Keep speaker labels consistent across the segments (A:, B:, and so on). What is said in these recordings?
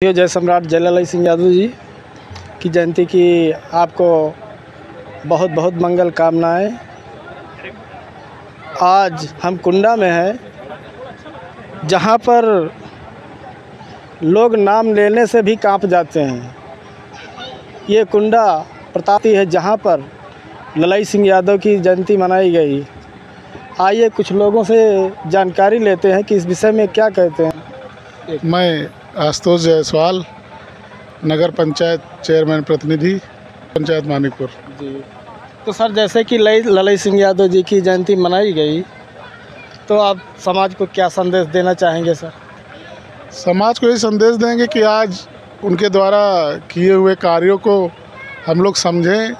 A: ये जय सम्राट जयललिता सिंह यादव जी की जयंती की आपको बहुत बहुत मंगल कामनाएं। आज हम कुंडा में हैं जहां पर लोग नाम लेने से भी कांप जाते हैं। ये कुंडा प्रतापी है जहां पर ललिता सिंह यादव की जयंती मनाई गई। आइए कुछ लोगों से जानकारी लेते हैं कि इस विषय में क्या कहते हैं।
B: मैं आशुतोष जायसवाल, नगर पंचायत चेयरमैन प्रतिनिधि, पंचायत मानिकपुर
A: जी। तो सर, जैसे कि ललिता सिंह यादव जी की जयंती मनाई गई, तो आप समाज को क्या संदेश देना चाहेंगे सर?
B: समाज को ये संदेश देंगे कि आज उनके द्वारा किए हुए कार्यों को हम लोग समझें,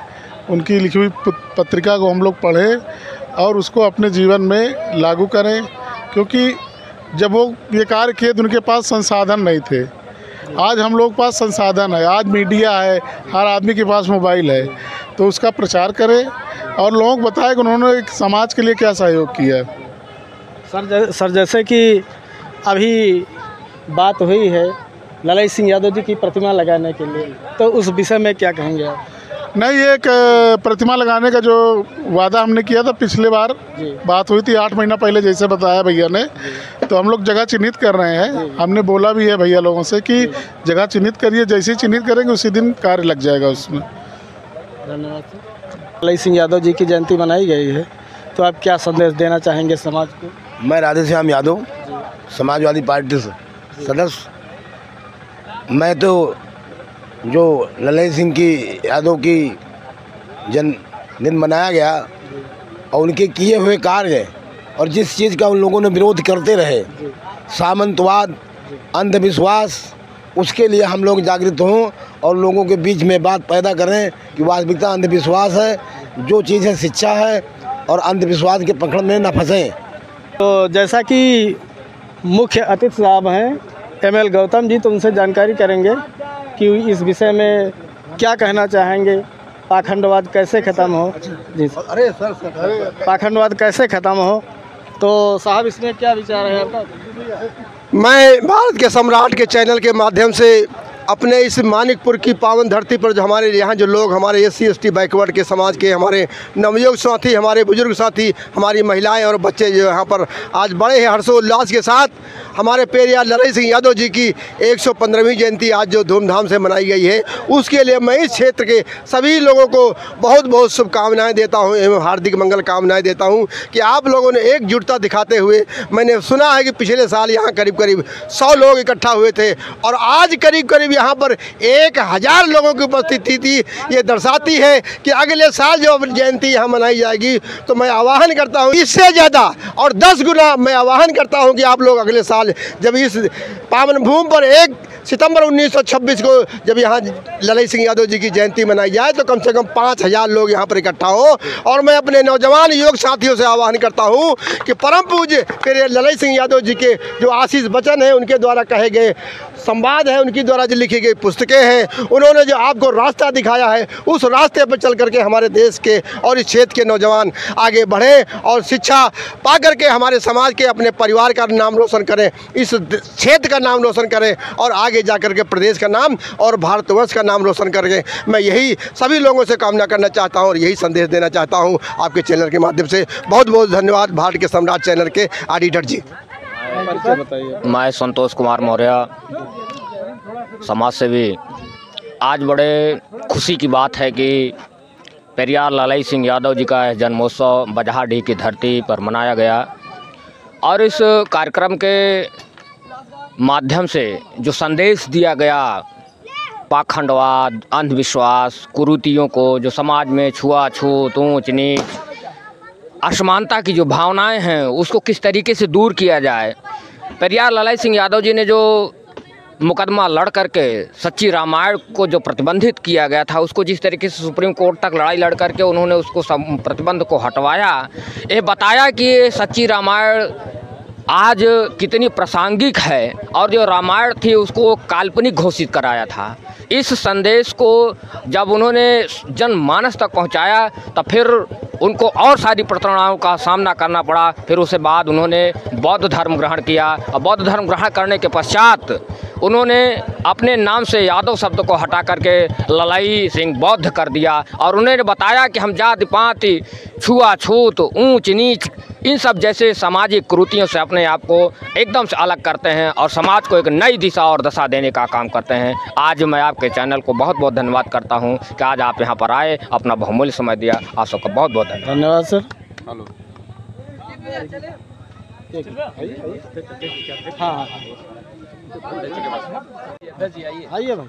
B: उनकी लिखी हुई पत्रिका को हम लोग पढ़ें और उसको अपने जीवन में लागू करें, क्योंकि जब वो ये कार्य किए तो उनके पास संसाधन नहीं थे। आज हम लोग के पास संसाधन है, आज मीडिया है, हर आदमी के पास मोबाइल है, तो उसका प्रचार करें और लोगों को बताएं कि उन्होंने समाज के लिए क्या सहयोग किया है।
A: सर, जैसे कि अभी बात हुई है ललिता सिंह यादव जी की प्रतिमा लगाने के लिए, तो उस विषय में क्या कहेंगे आप?
B: नहीं, एक प्रतिमा लगाने का जो वादा हमने किया था पिछले बार बात हुई थी 8 महीना पहले, जैसे बताया भैया ने, तो हम लोग जगह चिन्हित कर रहे हैं। हमने बोला भी है भैया लोगों से कि जगह चिन्हित करिए, जैसे ही चिन्हित करेंगे उसी दिन कार्य लग जाएगा उसमें।
A: धन्यवाद सर। ललिता सिंह यादव जी की जयंती मनाई गई है, तो आप क्या संदेश देना चाहेंगे समाज को?
C: मैं राधेश्याम यादव, समाजवादी पार्टी से सदस्य। मैं तो जो ललिता सिंह की यादव की जन्मदिन मनाया गया और उनके किए हुए कार्य और जिस चीज़ का उन लोगों ने विरोध करते रहे, सामंतवाद, अंधविश्वास, उसके लिए हम लोग जागृत हों और लोगों के बीच में बात पैदा करें कि वास्तविकता अंधविश्वास है, जो चीज़ है शिक्षा है और अंधविश्वास के पकड़ में न फंसें।
A: तो जैसा कि मुख्य अतिथि साहब हैं ML गौतम जी, तो उनसे जानकारी करेंगे कि इस विषय में क्या कहना चाहेंगे। पाखंडवाद कैसे ख़त्म हो? जी सर।
C: अरे सर,
A: पाखंडवाद कैसे ख़त्म हो, तो साहब इसमें क्या विचार है आपका?
D: मैं भारत के सम्राट के चैनल के माध्यम से अपने इस मानिकपुर की पावन धरती पर जो हमारे यहाँ जो लोग हमारे SC ST बैकवर्ड के समाज के हमारे नवयुवक साथी, हमारे बुजुर्ग साथी, हमारी महिलाएं और बच्चे जो यहाँ पर आज बड़े हैं हर्षोल्लास के साथ हमारे पेरियार ललिता सिंह यादव जी की 115वीं जयंती आज जो धूमधाम से मनाई गई है, उसके लिए मैं इस क्षेत्र के सभी लोगों को बहुत बहुत शुभकामनाएँ देता हूँ एवं हार्दिक मंगल कामनाएँ देता हूँ कि आप लोगों ने एकजुटता दिखाते हुए, मैंने सुना है कि पिछले साल यहाँ करीब करीब 100 लोग इकट्ठा हुए थे और आज करीब करीब यहाँ पर 1000 लोगों की उपस्थिति थी। ये दर्शाती है कि अगले साल जो जयंती यहाँ मनाई जाएगी, तो मैं आह्वान करता हूँ इससे ज़्यादा और 10 गुना मैं आह्वान करता हूँ कि आप लोग अगले साल जब इस पावन भूमि पर 1 सितंबर 1926 को जब यहाँ ललिता सिंह यादव जी की जयंती मनाई जाए, तो कम से कम 5000 लोग यहाँ पर इकट्ठा हो। और मैं अपने नौजवान युवक साथियों से आह्वान करता हूँ कि परम पूज्य पेरियार ललिता सिंह यादव जी के जो आशीष वचन है, उनके द्वारा कहे गए संवाद है, उनकी द्वारा जो लिखी गई पुस्तकें हैं, उन्होंने जो आपको रास्ता दिखाया है, उस रास्ते पर चल करके हमारे देश के और इस क्षेत्र के नौजवान आगे बढ़ें और शिक्षा पा करके हमारे समाज के, अपने परिवार का नाम रोशन करें, इस क्षेत्र का नाम रोशन करें और आगे जा करके प्रदेश का नाम और भारतवर्ष का नाम रोशन करके मैं यही सभी लोगों से कामना करना चाहता हूँ और यही संदेश देना चाहता हूँ आपके चैनल के माध्यम से। बहुत बहुत धन्यवाद भारत के सम्राट चैनल के ऑडिटर जी।
E: मैं संतोष कुमार मौर्य, समाज सेवी। आज बड़े खुशी की बात है कि पेरियार ललिता सिंह यादव जी का जन्मोत्सव बजहाडीह की धरती पर मनाया गया और इस कार्यक्रम के माध्यम से जो संदेश दिया गया, पाखंडवाद, अंधविश्वास, कुरीतियों को, जो समाज में छुआछूत, ऊंच नीच, असमानता की जो भावनाएं हैं, उसको किस तरीके से दूर किया जाए। पेरियार ललिता सिंह यादव जी ने जो मुकदमा लड़ करके सच्ची रामायण को जो प्रतिबंधित किया गया था, उसको जिस तरीके से सुप्रीम कोर्ट तक लड़ाई लड़ करके उन्होंने उसको प्रतिबंध को हटवाया, ये बताया कि ये सच्ची रामायण आज कितनी प्रासंगिक है और जो रामायण थी उसको काल्पनिक घोषित कराया था। इस संदेश को जब उन्होंने जनमानस तक पहुंचाया, तब फिर उनको और सारी प्रताड़नाओं का सामना करना पड़ा। फिर उसके बाद उन्होंने बौद्ध धर्म ग्रहण किया और बौद्ध धर्म ग्रहण करने के पश्चात उन्होंने अपने नाम से यादव शब्द को हटा करके ललाई सिंह बौद्ध कर दिया और उन्होंने बताया कि हम जाति पाति छुआछूत ऊंच नीच इन सब जैसे सामाजिक कुरीतियों से अपने आप को एकदम से अलग करते हैं और समाज को एक नई दिशा और दशा देने का काम करते हैं। आज मैं आपके चैनल को बहुत बहुत धन्यवाद करता हूं कि आज आप यहां पर आए, अपना बहुमूल्य समय दिया। आप सबका बहुत बहुत
A: धन्यवाद सर।
E: हेलो
A: आइए भाई,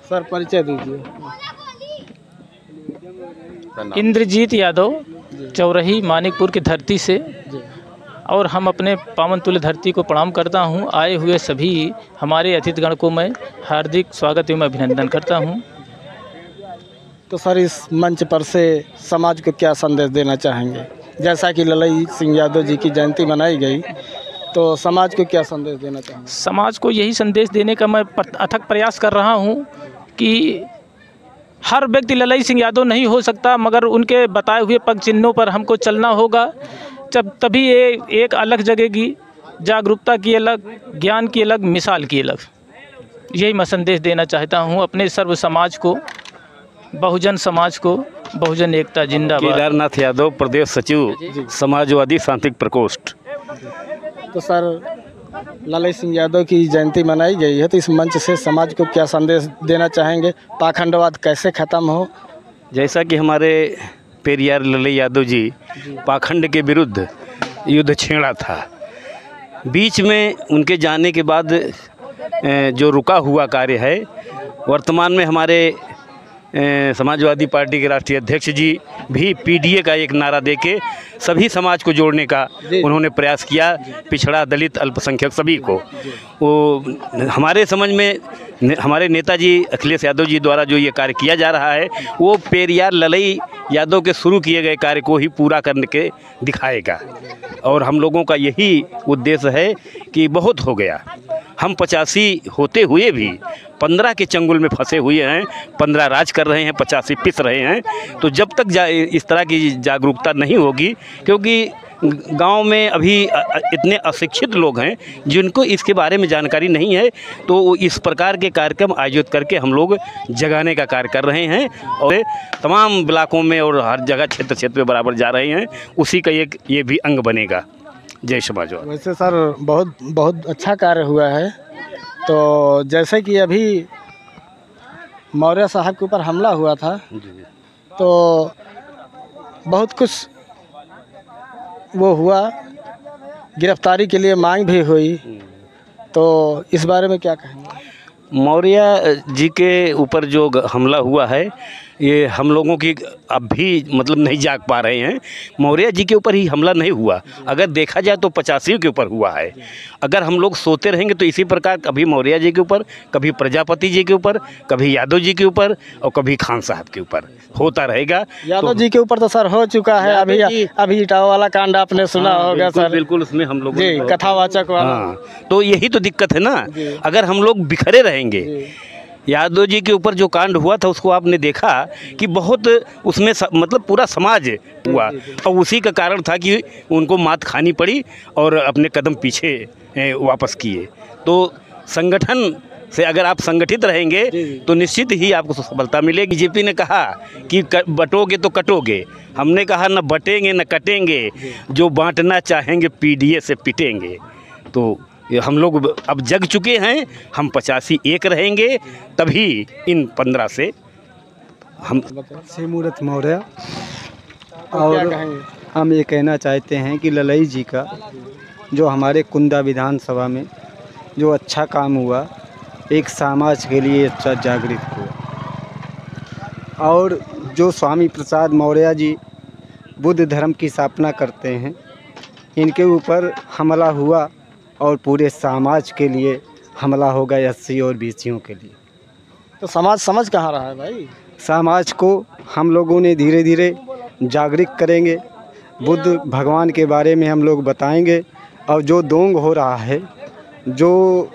A: सर परिचय दीजिए।
F: इंद्रजीत यादव, चौरही मानिकपुर की धरती से, और हम अपने पावन तुल्य धरती को प्रणाम करता हूं। आए हुए सभी हमारे अतिथिगण को मैं हार्दिक स्वागत एवं अभिनंदन करता हूं।
A: तो सर इस मंच पर से समाज को क्या संदेश देना चाहेंगे? जैसा कि ललाई सिंह यादव जी की जयंती मनाई गई, तो समाज को क्या संदेश देना चाहेंगे?
F: समाज को यही संदेश देने का मैं अथक प्रयास कर रहा हूं कि हर व्यक्ति ललाई सिंह यादव नहीं हो सकता, मगर उनके बताए हुए पग चिन्हों पर हमको चलना होगा। जब तभी ये एक अलग जगेगी, जागरूकता की अलग, ज्ञान की अलग, मिसाल की अलग। यही मैं संदेश देना चाहता हूँ अपने सर्व समाज को, बहुजन समाज को। बहुजन एकता जिंदाबाद।
G: केदारनाथ यादव, प्रदेश सचिव, समाजवादी शांतिक प्रकोष्ठ।
A: तो सर ललाई सिंह यादव की जयंती मनाई गई है, तो इस मंच से समाज को क्या संदेश देना चाहेंगे? पाखंडवाद कैसे ख़त्म हो?
G: जैसा कि हमारे पेरियार ललाई यादव जी पाखंड के विरुद्ध युद्ध छेड़ा था, बीच में उनके जाने के बाद जो रुका हुआ कार्य है, वर्तमान में हमारे समाजवादी पार्टी के राष्ट्रीय अध्यक्ष जी भी पीडीए का एक नारा देके सभी समाज को जोड़ने का उन्होंने प्रयास किया, पिछड़ा, दलित, अल्पसंख्यक सभी को। वो हमारे समझ में हमारे नेताजी अखिलेश यादव जी द्वारा जो ये कार्य किया जा रहा है, वो पेरियार ललाई यादव के शुरू किए गए कार्य को ही पूरा करने के दिखाएगा। और हम लोगों का यही उद्देश्य है कि बहुत हो गया, हम 85 होते हुए भी 15 के चंगुल में फंसे हुए हैं, 15 राज कर रहे हैं, 85 पिस रहे हैं। तो जब तक इस तरह की जागरूकता नहीं होगी, क्योंकि गांव में अभी इतने अशिक्षित लोग हैं जिनको इसके बारे में जानकारी नहीं है, तो इस प्रकार के कार्यक्रम आयोजित करके हम लोग जगाने का कार्य कर रहे हैं और तमाम ब्लॉकों में और हर जगह क्षेत्र क्षेत्र में बराबर जा रहे हैं। उसी का एक ये भी अंग बनेगा। जय समाजवाद।
A: वैसे सर बहुत अच्छा कार्य हुआ है। तो जैसे कि अभी मौर्य साहब के ऊपर हमला हुआ था, तो बहुत कुछ वो हुआ, गिरफ्तारी के लिए मांग भी हुई, तो इस बारे में क्या कहेंगे?
G: मौर्य जी के ऊपर जो हमला हुआ है, ये हम लोगों की अब भी मतलब नहीं जाग पा रहे हैं। मौर्य जी के ऊपर ही हमला नहीं हुआ, अगर देखा जाए तो 85 के ऊपर हुआ है। अगर हम लोग सोते रहेंगे तो इसी प्रकार कभी मौर्य जी के ऊपर, कभी प्रजापति जी के ऊपर, कभी यादव जी के ऊपर और कभी खान साहब के ऊपर होता रहेगा।
A: यादव जी के ऊपर तो सर हो चुका है, अभी इटावा वाला कांड आपने सुना होगा सर।
G: बिल्कुल, उसमें हम लोग
A: कथावाचक वाला।
G: तो यही तो दिक्कत है ना, अगर हम लोग बिखरे रहेंगे। यादव जी के ऊपर जो कांड हुआ था उसको आपने देखा कि बहुत उसमें मतलब पूरा समाज हुआ, और उसी का कारण था कि उनको मात खानी पड़ी और अपने कदम पीछे वापस किए। तो संगठन से अगर आप संगठित रहेंगे तो निश्चित ही आपको सफलता मिलेगी। बीजेपी ने कहा कि बटोगे तो कटोगे, हमने कहा न बटेंगे न कटेंगे, जो बांटना चाहेंगे पीडीए से पिटेंगे। तो हम लोग अब जग चुके हैं, हम 85 एक रहेंगे, तभी इन 15 से हम।
H: सिमूरत मौर्य, और हम ये कहना चाहते हैं कि ललाई जी का जो हमारे कुंदा विधानसभा में जो अच्छा काम हुआ, एक समाज के लिए अच्छा जागृत हुआ। और जो स्वामी प्रसाद मौर्य जी बुद्ध धर्म की स्थापना करते हैं, इनके ऊपर हमला हुआ और पूरे समाज के लिए हमला होगा, एससी और बीसीओं के लिए।
A: तो समाज समझ कहाँ रहा है भाई?
H: समाज को हम लोगों ने धीरे धीरे जागृत करेंगे, बुद्ध भगवान के बारे में हम लोग बताएंगे। और जो दोंग हो रहा है, जो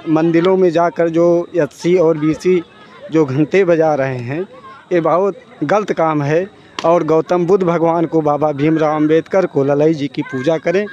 H: मंदिरों में जाकर जो एससी और बीसी जो घंटे बजा रहे हैं, ये बहुत गलत काम है। और गौतम बुद्ध भगवान को, बाबा भीमराव अंबेडकर को, ललाई जी की पूजा करें।